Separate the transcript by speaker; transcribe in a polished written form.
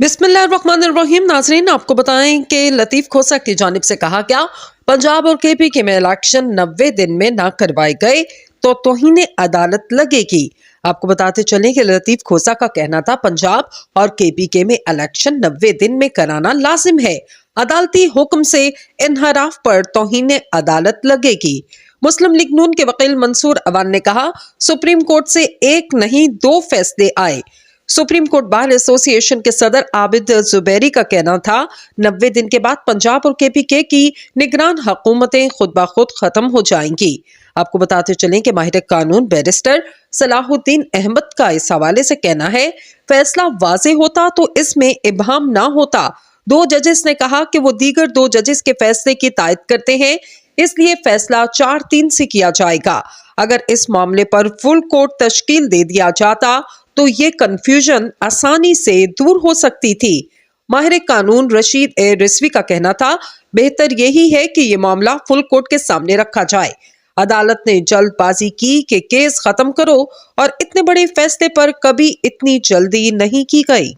Speaker 1: बिस्मिल्लाहिर्रहमानिर्रहीम। नाजरीन, आपको बताएं कि लतीफ खोसा की जानिब से कहा गया, पंजाब और केपी के में इलेक्शन 90 दिन में ना करवाए गए तो तौहीन अदालत लगेगी। आपको बताते चलें कि लतीफ खोसा का कहना था पंजाब और केपी के में इलेक्शन 90 दिन में कराना लाजिम है। अदालती हुक्म से इनहराफ पर तौहीन अदालत लगेगी। मुस्लिम लीग नून के वकील मंसूर अवान ने कहा, सुप्रीम कोर्ट से एक नहीं 2 फैसले आए। सुप्रीम कोर्ट बार एसोसिएशन के सदर आबिद जुबैरी का कहना था, 90 दिन के बाद पंजाब और केपीके की निगरान हुकूमतें खुद ब खुद खत्म हो जाएंगी। आपको बताते चलें कि माहिर कानून बैरिस्टर सलाहुद्दीन अहमद का इस हवाले से कहना है, फैसला वाज़ेह होता तो इसमें इबहम ना होता। 2 जजेस ने कहा कि वो दीगर 2 जजेस के फैसले की तायद करते हैं, इसलिए फैसला 4-3 से किया जाएगा। अगर इस मामले पर फुल कोर्ट तश्कील दे दिया जाता तो ये कंफ्यूजन आसानी से दूर हो सकती थी। माहिर कानून रशीद ए रिजवी का कहना था, बेहतर यही है कि ये मामला फुल कोर्ट के सामने रखा जाए। अदालत ने जल्दबाजी की कि केस खत्म करो और इतने बड़े फैसले पर कभी इतनी जल्दी नहीं की गई।